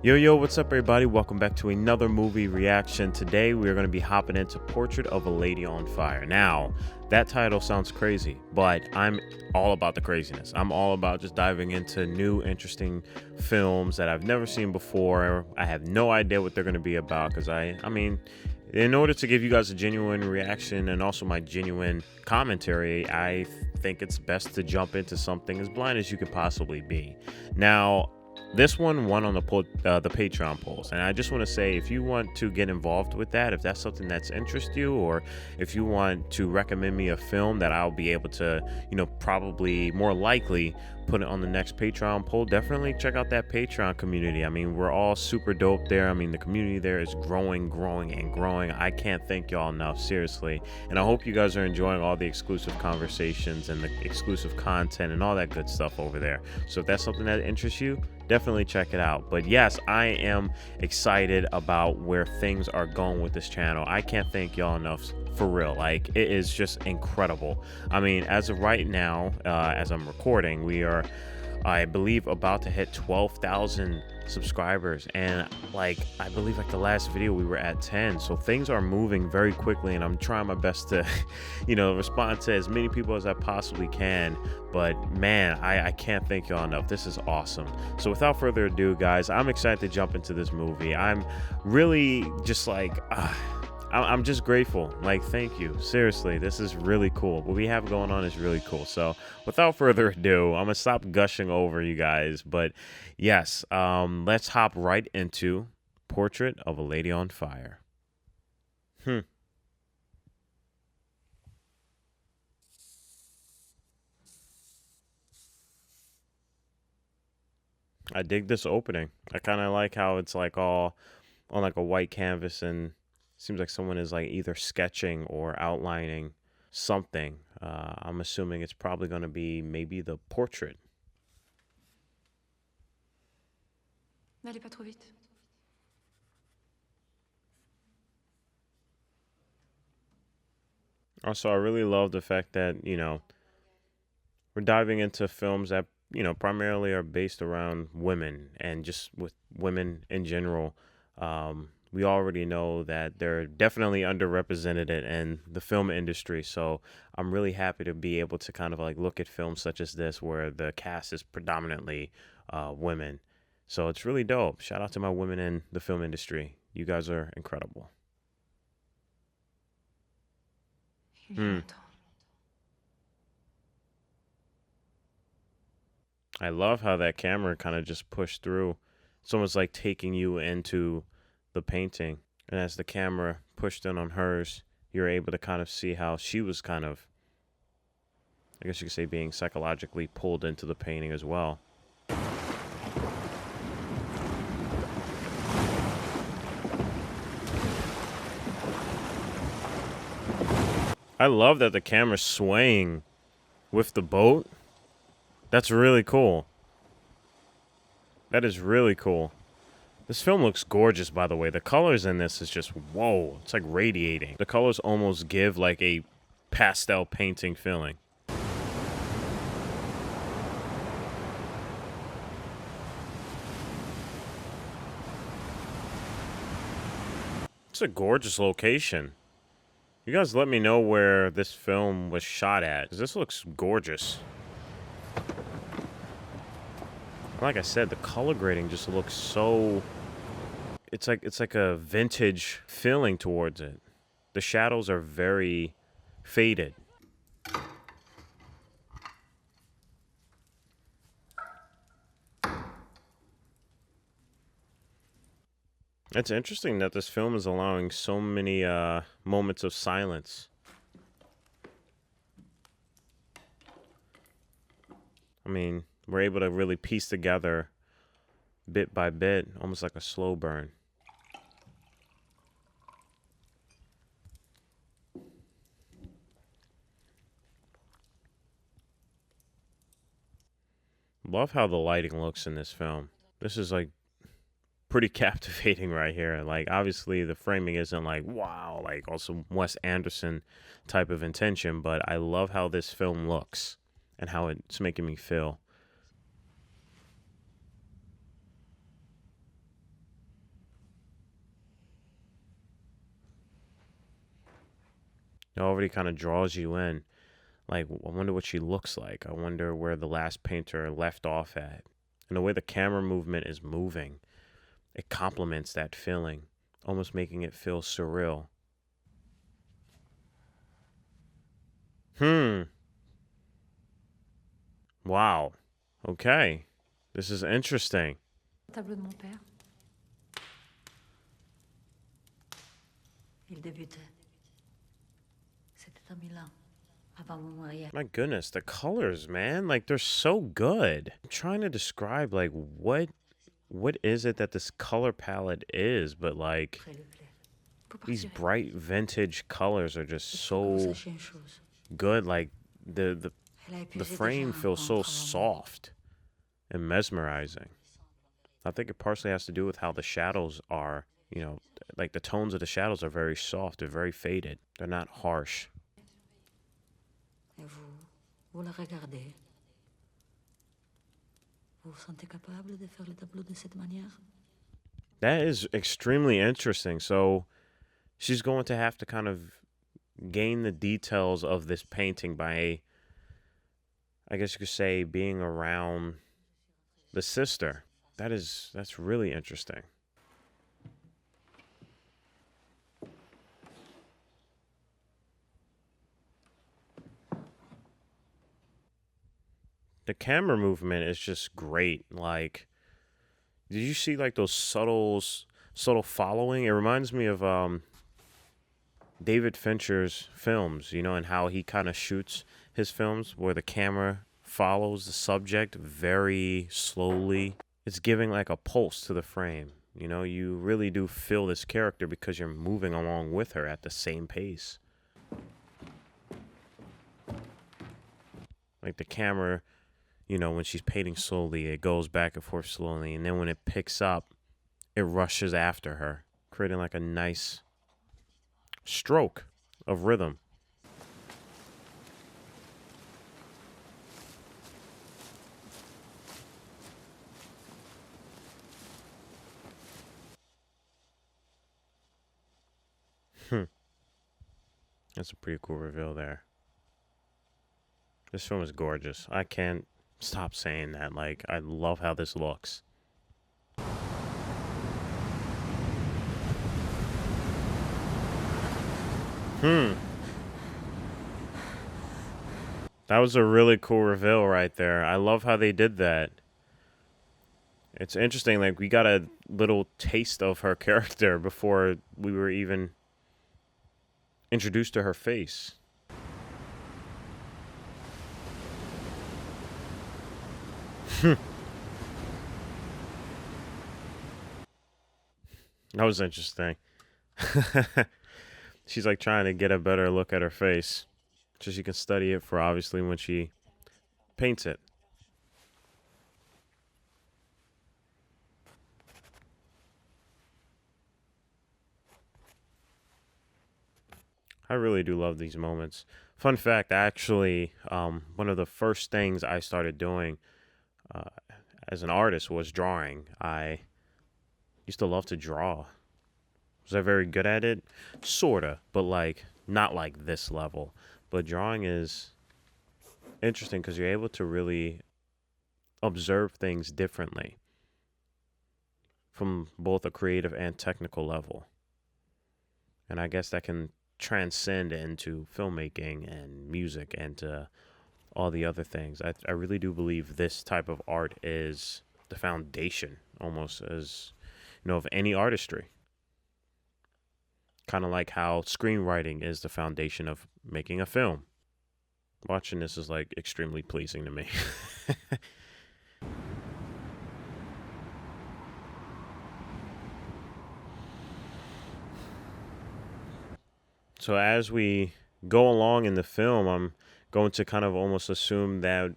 Yo, what's up, everybody? Welcome back to another movie reaction. Today, we're going to be hopping into Portrait of a Lady on Fire. Now, that title sounds crazy, but I'm all about the craziness. I'm all about just diving into new, interesting films that I've never seen before. I have no idea what they're going to be about because I mean, in order to give you guys a genuine reaction and also my genuine commentary, I think it's best to jump into something as blind as you could possibly be. Now, this one won on the Patreon polls, and I just want to say, if you want to get involved with that, if that's something that's interests you, or if you want to recommend me a film that I'll be able to, probably more likely put it on the next Patreon poll, definitely check out that Patreon community. I mean, we're all super dope there. I mean, the community there is growing and growing. I can't thank y'all enough, seriously. And I hope you guys are enjoying all the exclusive conversations and the exclusive content and all that good stuff over there. So if that's something that interests you, definitely check it out. But yes, I am excited about where things are going with this channel. I can't thank y'all enough, for real. Like, it is just incredible. I mean, as of right now, as I'm recording, we are, I believe, about to hit 12,000 subscribers, and I believe the last video we were at 10. So things are moving very quickly, and I'm trying my best to respond to as many people as I possibly can. But man, I can't thank y'all enough. This is awesome. So without further ado, guys, I'm excited to jump into this movie. I'm really just I'm just grateful. Thank you. Seriously, this is really cool. What we have going on is really cool. So without further ado, I'm going to stop gushing over you guys. But yes, let's hop right into Portrait of a Lady on Fire. I dig this opening. I kind of like how it's all on a white canvas, and seems like someone is either sketching or outlining something. I'm assuming it's probably going to be maybe the portrait. N'allez pas trop vite. Also, I really love the fact that, we're diving into films that, primarily are based around women and just with women in general. We already know that they're definitely underrepresented in the film industry. So I'm really happy to be able to kind of look at films such as this where the cast is predominantly women. So it's really dope. Shout out to my women in the film industry. You guys are incredible. I love how that camera kind of just pushed through. It's almost like taking you into the painting. And as the camera pushed in on hers, you're able to kind of see how she was kind of, I guess you could say, being psychologically pulled into the painting as well. I love that the camera's swaying with the boat. That's really cool. That is really cool. This film looks gorgeous, by the way. The colors in this is just, whoa. It's like radiating. The colors almost give a pastel painting feeling. It's a gorgeous location. You guys let me know where this film was shot at, because this looks gorgeous. Like I said, the color grading just looks so... It's like a vintage feeling towards it. The shadows are very faded. It's interesting that this film is allowing so many moments of silence. I mean, we're able to really piece together bit by bit, almost like a slow burn. Love how the lighting looks in this film. This is pretty captivating right here. Obviously the framing isn't wow, also Wes Anderson type of intention, but I love how this film looks and how it's making me feel. It already kind of draws you in. Like, I wonder what she looks like. I wonder where the last painter left off at. And the way the camera movement is moving, it complements that feeling, almost making it feel surreal. Wow. Okay. This is interesting. Tableau de mon père. Il débutait. C'était en Milan, avant mon mariage. My goodness, the colors, man, like they're so good. I'm trying to describe like what is it that this color palette is, but like these bright vintage colors are just so good. Like the frame feels so soft and mesmerizing. I think it partially has to do with how the shadows are, like the tones of the shadows are very soft, they're very faded. They're not harsh. Et vous la regardez. Vous vous sentez capable de faire le tableau de cette manière? That is extremely interesting. So she's going to have to kind of gain the details of this painting by, I guess you could say, being around the sister. That's really interesting. The camera movement is just great. Like, did you see like those subtle following? It reminds me of David Fincher's films, and how he kind of shoots his films where the camera follows the subject very slowly. It's giving like a pulse to the frame. You really do feel this character because you're moving along with her at the same pace. Like the camera, when she's painting slowly, it goes back and forth slowly. And then when it picks up, it rushes after her, creating like a nice stroke of rhythm. That's a pretty cool reveal there. This film is gorgeous. I can't stop saying that. Like, I love how this looks. That was a really cool reveal right there. I love how they did that. It's interesting, like, we got a little taste of her character before we were even introduced to her face. That was interesting. She's like trying to get a better look at her face so she can study it for obviously when she paints it. I really do love these moments. Fun fact, actually, one of the first things I started doing uh, as an artist was drawing. I used to love to draw. Was I very good at it? Sorta, but like not like this level. But drawing is interesting because you're able to really observe things differently from both a creative and technical level. And I guess that can transcend into filmmaking and music and all the other things. I really do believe this type of art is the foundation almost as of any artistry. Kind of like how screenwriting is the foundation of making a film. Watching this is like extremely pleasing to me. So as we go along in the film, I'm going to kind of almost assume that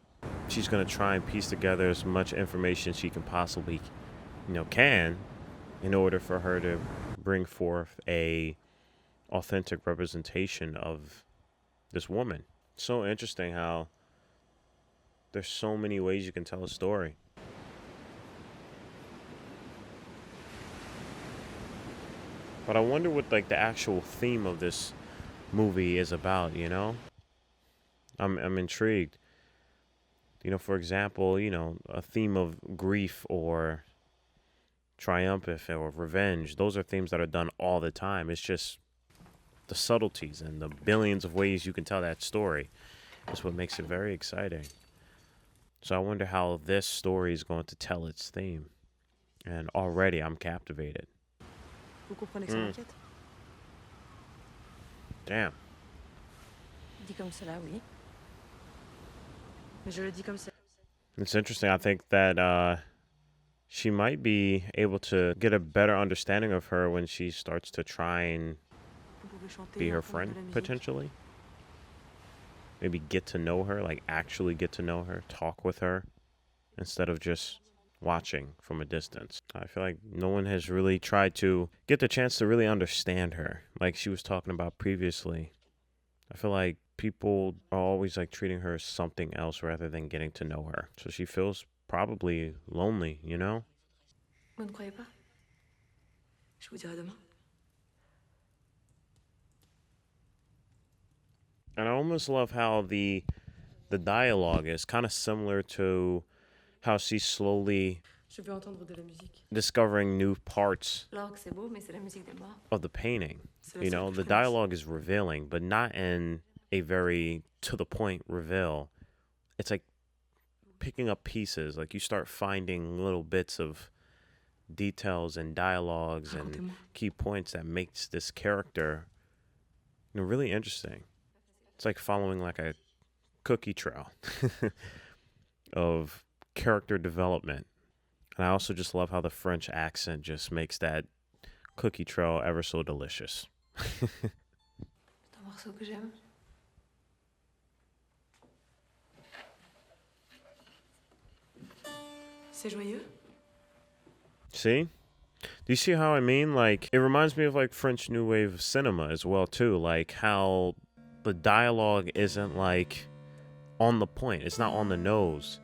she's going to try and piece together as much information she can possibly, can in order for her to bring forth a authentic representation of this woman. So interesting how there's so many ways you can tell a story. But I wonder what like the actual theme of this movie is about, you know? I'm intrigued. You know, for example, you know, a theme of grief or triumph or revenge. Those are themes that are done all the time. It's just the subtleties and the billions of ways you can tell that story is what makes it very exciting. So I wonder how this story is going to tell its theme. And already I'm captivated. Vous comprenez que ça m'inquiète? Damn. Dit comme cela, oui. Mais je le dis comme ça. It's interesting. I think that she might be able to get a better understanding of her when she starts to try and Vous pouvez chanter be et her entendre friend, de la musique. potentially. Maybe get to know her, like actually get to know her, talk with her, instead of just watching from a distance. I feel like no one has really tried to get the chance to really understand her, like she was talking about previously. I feel like people are always like treating her as something else rather than getting to know her. So she feels probably lonely, you know? Vous ne croyez pas? Je vous dirai demain. And I almost love how the dialogue is kind of similar to how she's slowly Je veux entendre de la musique. discovering new parts L'orgue, c'est beau, mais c'est la musique des morts. of the painting. C'est la You seule know, que je the connaisse. dialogue is revealing, but not in a very to the point reveal. It's like picking up pieces. Like you start finding little bits of details and dialogues and Racontez-moi. key points that makes this character, you know, really interesting. It's like following like a cookie trail of character development. And I also just love how the French accent just makes that cookie trail ever so delicious. C'est un morceau que j'aime. C'est joyeux. See? Do you see how I mean? Like, it reminds me of like French New Wave cinema as well, too. Like, how the dialogue isn't like on the point, it's not on the nose.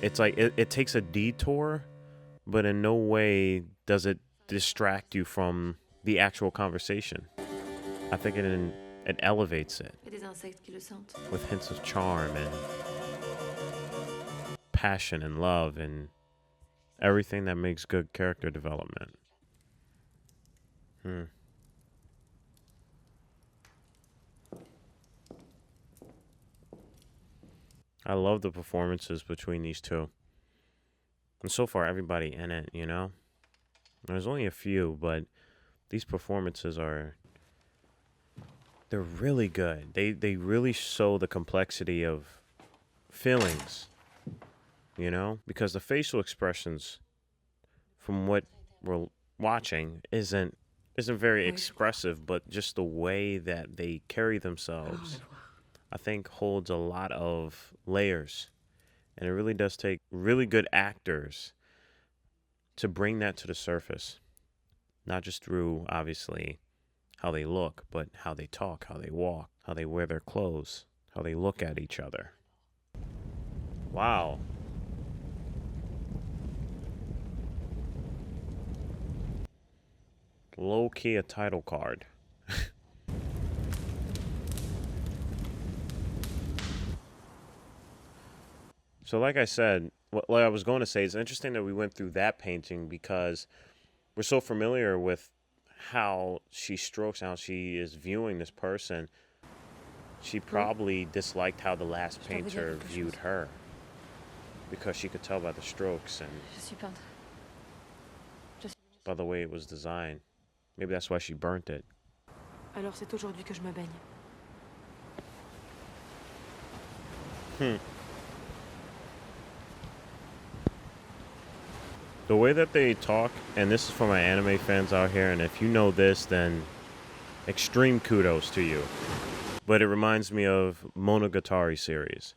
It's like it takes a detour, but in no way does it distract you from the actual conversation. I think it elevates it Il y a des insectes qui le sentent. with hints of charm and passion and love and everything that makes good character development. I love the performances between these two. And so far, everybody in it, you know? There's only a few, but these performances they're really good. They really show the complexity of feelings, you know? Because the facial expressions from what we're watching isn't very expressive, but just the way that they carry themselves, I think holds a lot of layers. And it really does take really good actors to bring that to the surface. Not just through, obviously, how they look, but how they talk, how they walk, how they wear their clothes, how they look at each other. Wow. Low-key a title card. So like I said, what I was going to say, it's interesting that we went through that painting because we're so familiar with how she strokes, how she is viewing this person. She probably disliked how the last painter viewed her because she could tell by the strokes and Je suis peintre. by the way it was designed. Maybe that's why she burnt it. Alors c'est aujourd'hui que je me baigne. The way that they talk, and this is for my anime fans out here, and if you know this, then extreme kudos to you. But it reminds me of Monogatari series.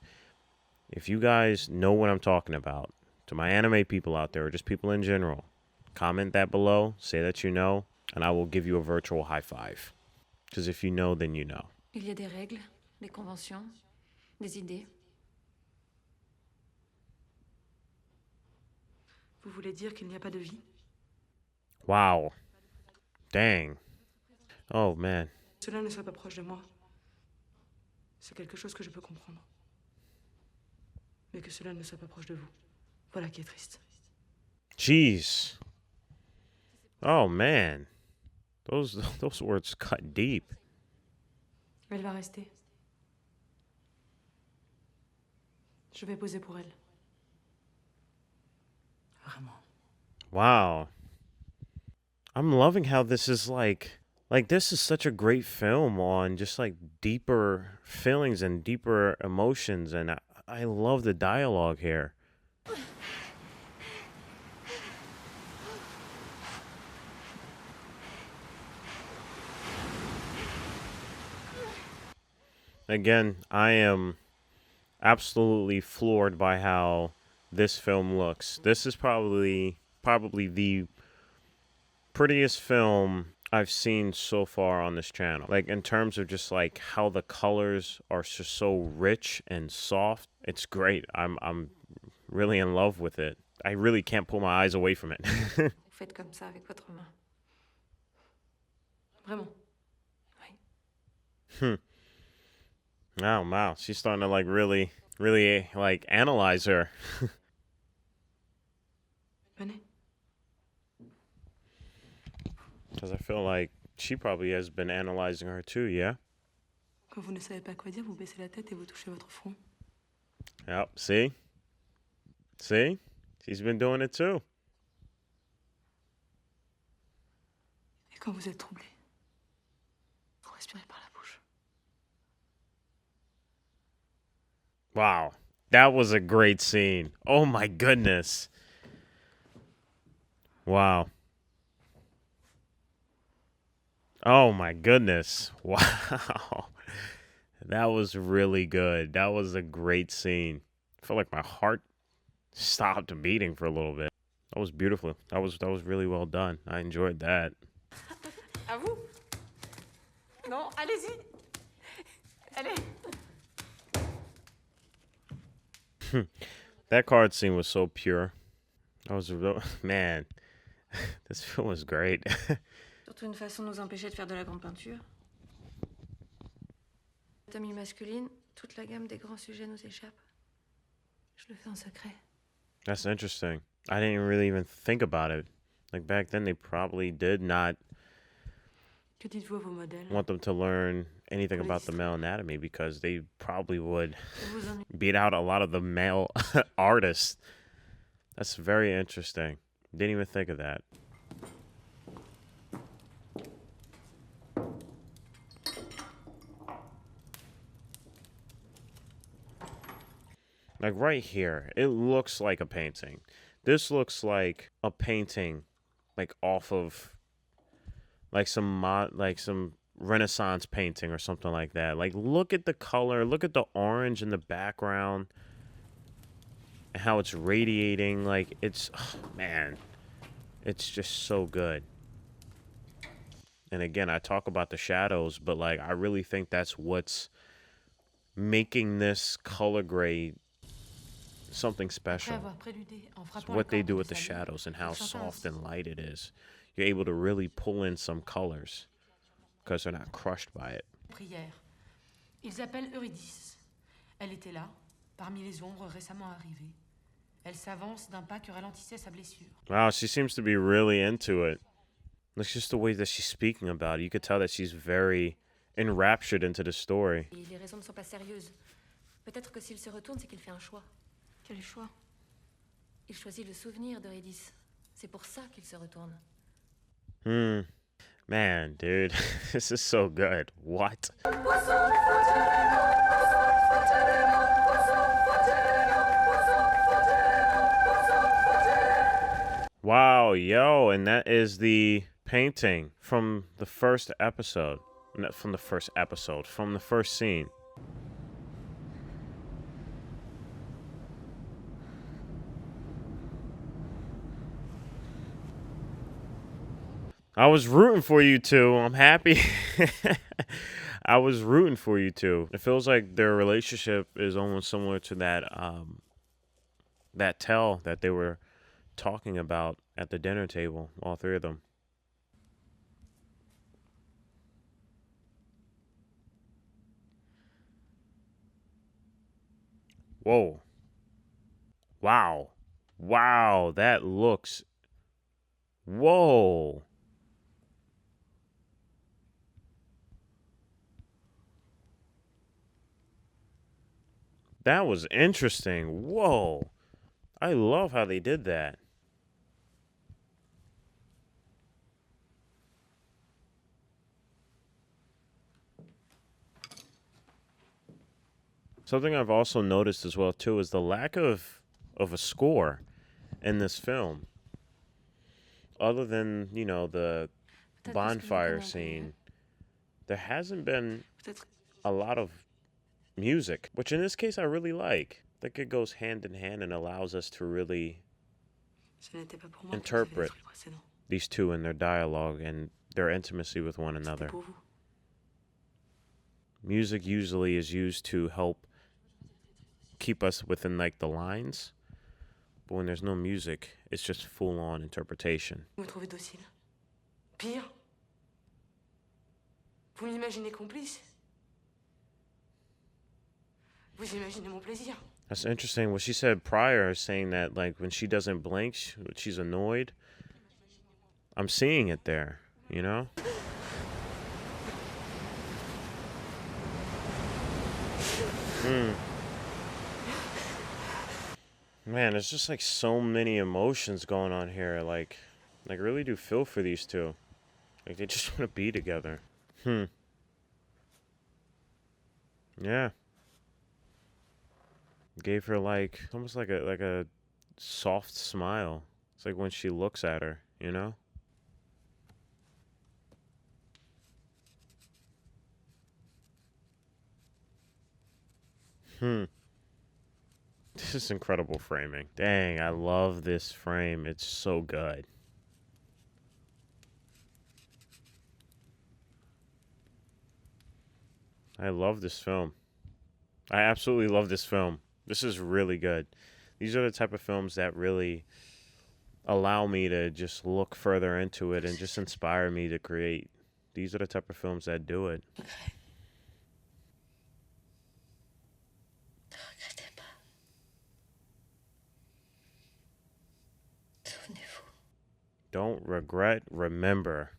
If you guys know what I'm talking about, to my anime people out there, or just people in general, comment that below, say that you know, and I will give you a virtual high five. Because if you know, then you know. Il y a des règles, des conventions, des idées. Vous voulez dire qu'il n'y a pas de vie? Wow. Dang. Oh, man. Cela ne soit pas proche de moi, c'est quelque chose que je peux comprendre. Mais que cela ne soit pas proche de vous, voilà qui est triste. Jeez. Oh man. Those words cut deep. Elle va rester. Je vais poser pour elle. Vraiment. Wow. I'm loving how this is like this is such a great film on just like deeper feelings and deeper emotions, and I love the dialogue here. Again, I am absolutely floored by how this film looks. This is probably the prettiest film I've seen so far on this channel. Like in terms of just like how the colors are just so rich and soft. It's great. I'm really in love with it. I really can't pull my eyes away from it. Vous faites comme ça avec votre main. Vraiment. Oui. Oh wow, she's starting to like really like analyze her. Venez. Because I feel like she probably has been analyzing her too, yeah? Quand vous ne savez pas quoi dire, vous baissez la tête et vous touchez votre front. Yep, see? See? She's been doing it too. Et quand vous êtes troublé, vous respirez par la bouche. Wow. That was a great scene. Oh my goodness. Wow. Oh my goodness. Wow. That was really good. That was a great scene. I felt like my heart stopped beating for a little bit. That was beautiful. That was really well done. I enjoyed that. À vous? Non, allez-y. Allez. That card scene was so pure. That was man. This film was great. Surtout une façon de nous empêcher de faire de la grande peinture. Anatomie masculine, toute la gamme des grands sujets nous échappe. Je le fais en secret. That's interesting. I didn't really even think about it. Like back then, they probably did not Que dites-vous à vos modèles? want them to learn anything about the male anatomy because they probably would Vous en... beat out a lot of the male artists. That's very interesting. Didn't even think of that. Like right here, it looks like a painting. This looks like a painting, like off of like some Renaissance painting or something like that. Like look at the color, look at the orange in the background, and how it's radiating. Like it's, oh, man, it's just so good. And again, I talk about the shadows, but like I really think that's what's making this color grade something special. It's what they do with the shadows and how soft and light it is. You're able to really pull in some colors because they're not crushed by it. Prière. Ils appellent Eurydice. Elle était là, parmi les ombres récemment arrivées. Elle s'avance d'un pas que ralentissait sa blessure. Wow, she seems to be really into it. It's just the way that she's speaking about it. You could tell that she's very enraptured into the story. Et les raisons ne sont pas sérieuses. Peut-être que s'il se retourne, c'est qu'il fait un choix. Quel choix? Il choisit le souvenir d'Eurydice. C'est pour ça qu'il se retourne. Man, dude, this is so good. What? Wow, yo, and that is the painting from the first episode. Not from the first episode, from the first scene. I was rooting for you two. I'm happy. I was rooting for you two. It feels like their relationship is almost similar to that tell that they were talking about at the dinner table, all three of them. Whoa. Wow. Wow, that looks... Whoa. That was interesting. Whoa. I love how they did that. Something I've also noticed as well too is the lack of a score in this film. Other than, you know, the Peut-être parce que je bonfire comprends mieux. scene, there hasn't been Peut-être a lot of music, which in this case I really like. Like it goes hand in hand and allows us to really Ce n'était pas pour moi que vous avez interpret détruit le précédent. these two in their dialogue and their intimacy with one C'était another. pour vous. Music usually is used to help keep us within like the lines, but when there's no music, it's just full-on interpretation. Vous me trouvez docile. Pire. Vous m'imaginez complice. Vous imaginez mon plaisir. That's interesting. What she said prior, saying that like when she doesn't blink, she's annoyed. I'm seeing it there, you know? Man, there's just like so many emotions going on here. Like I really do feel for these two. Like they just want to be together. Yeah. Gave her like almost like a soft smile. It's like when she looks at her, you know? This is incredible framing. Dang, I love this frame. It's so good. I love this film. I absolutely love this film. This is really good. These are the type of films that really allow me to just look further into it and just inspire me to create. These are the type of films that do it. Ne regrettez pas. Souvenez-vous. Don't regret, remember.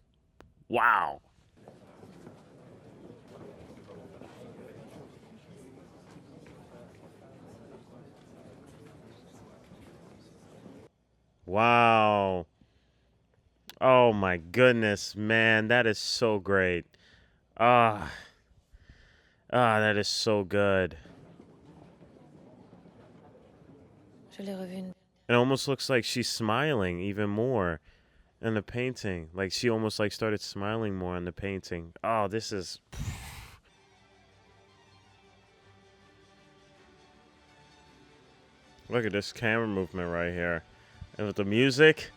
Wow. Wow. Oh my goodness, man. That is so great. That is so good. Je l'ai revu une... It almost looks like she's smiling even more in the painting. Like she almost like started smiling more in the painting. Oh, this is... Look at this camera movement right here. And with the music...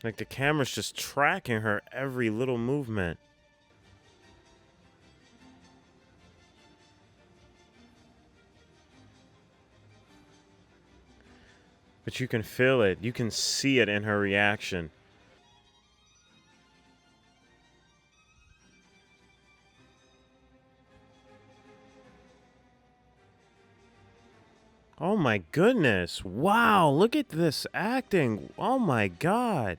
Like the camera's just tracking her every little movement. But you can feel it. You can see it in her reaction. Oh my goodness. Wow, look at this acting. Oh my God.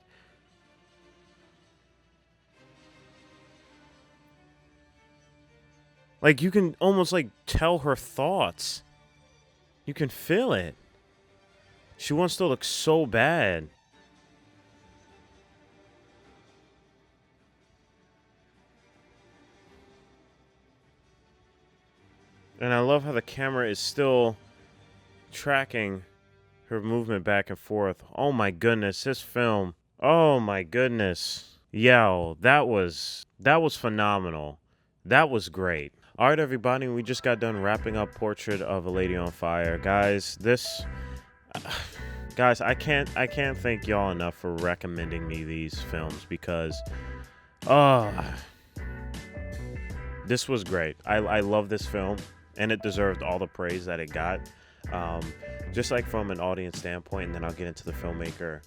Like you can almost like tell her thoughts. You can feel it. She wants to look so bad. And I love how the camera is still tracking her movement back and forth. Oh my goodness, this film. Oh my goodness. Yo, that was phenomenal. That was great. All right, everybody, we just got done wrapping up Portrait of a Lady on Fire. Guys, guys, I can't thank y'all enough for recommending me these films because this was great. I love this film and it deserved all the praise that it got. Just like from an audience standpoint, and then I'll get into the filmmaker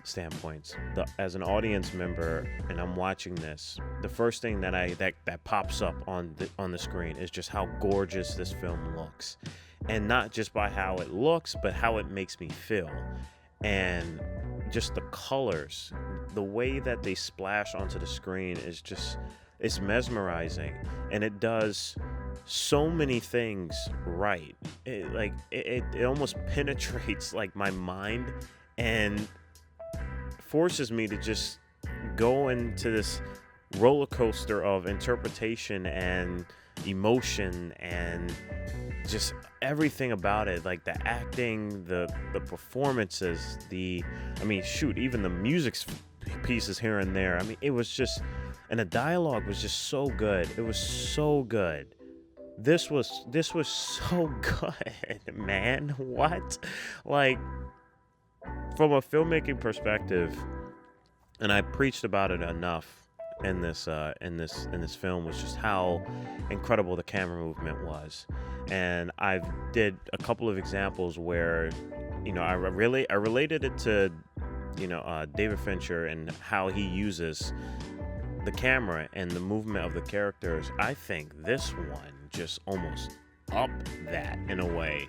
standpoints. As an audience member, and I'm watching this, the first thing that pops up on the screen is just how gorgeous this film looks, and not just by how it looks, but how it makes me feel, and just the colors, the way that they splash onto the screen is just, it's mesmerizing, and it does so many things right. It almost penetrates like my mind and forces me to just go into this roller coaster of interpretation and emotion and just everything about it, like the acting, the performances, even the music pieces here and there. I mean, it was just, and the dialogue was just so good. It was so good. This was so good, man. What? Like, from a filmmaking perspective, and I preached about it enough in this film, was just how incredible the camera movement was. And I did a couple of examples where, I related it to, David Fincher and how he uses the camera and the movement of the characters. I think this one just almost upped that in a way,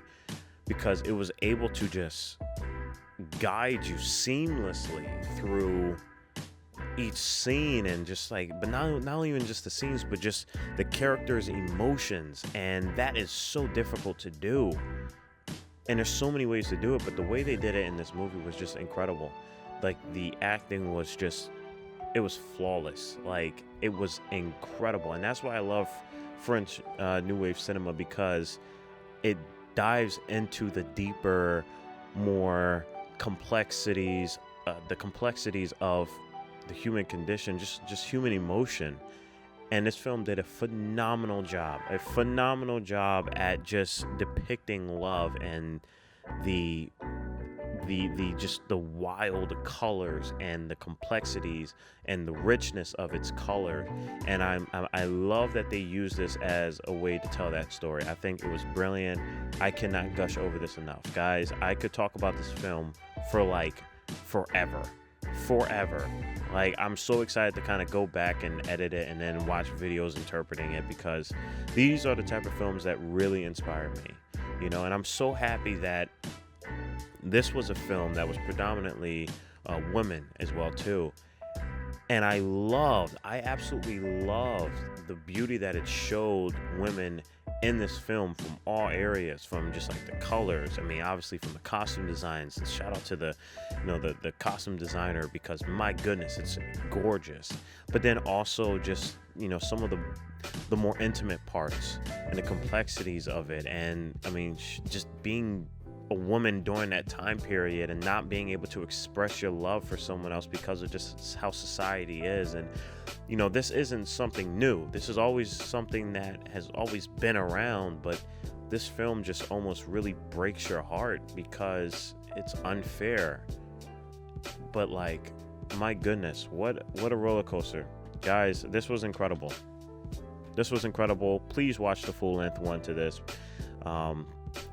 because it was able to just guide you seamlessly through each scene, and just like, but not even just the scenes, but just the characters' emotions. And that is so difficult to do, and there's so many ways to do it, but the way they did it in this movie was just incredible. Like, the acting was just, it was flawless. Like, it was incredible. And that's why I love French New Wave cinema, because it dives into the deeper, more complexities, the complexities of the human condition, just human emotion. And this film did a phenomenal job at just depicting love and the just the wild colors and the complexities and the richness of its color. And I love that they use this as a way to tell that story. I think it was brilliant. I cannot gush over this enough, guys. I could talk about this film for like forever. Like, I'm so excited to kind of go back and edit it and then watch videos interpreting it, because these are the type of films that really inspire me, and I'm so happy that this was a film that was predominantly women as well too. And I absolutely loved the beauty that it showed women in this film from all areas, from just like the colors. I mean, obviously from the costume designs. And shout out to the costume designer, because my goodness, it's gorgeous. But then also just, some of the more intimate parts and the complexities of it. And I mean, just being a woman during that time period and not being able to express your love for someone else because of just how society is. And this isn't something new. This is always something that has always been around, but this film just almost really breaks your heart because it's unfair. But like, my goodness, what a roller coaster. Guys, this was incredible. Please watch the full length one to this.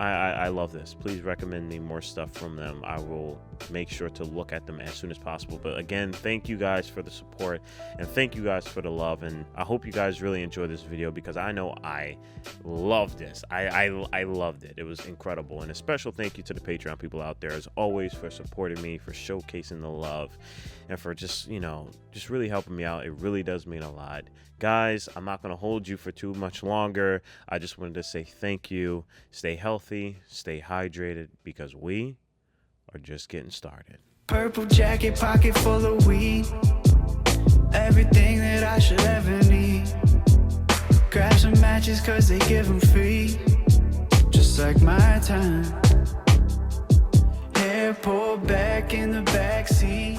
I love this. Please recommend me more stuff from them. I will make sure to look at them as soon as possible. But again, thank you guys for the support, and thank you guys for the love. And I hope you guys really enjoy this video, because I know I loved this. I loved it. It was incredible. And a special thank you to the Patreon people out there, as always, for supporting me, for showcasing the love, and for just really helping me out. It really does mean a lot. Guys, I'm not going to hold you for too much longer. I just wanted to say thank you. Stay healthy, stay hydrated, because we are just getting started. Purple jacket, pocket full of weed. Everything that I should ever need. Grab some matches, cause they give them free. Just like my time. Hair pulled back in the backseat.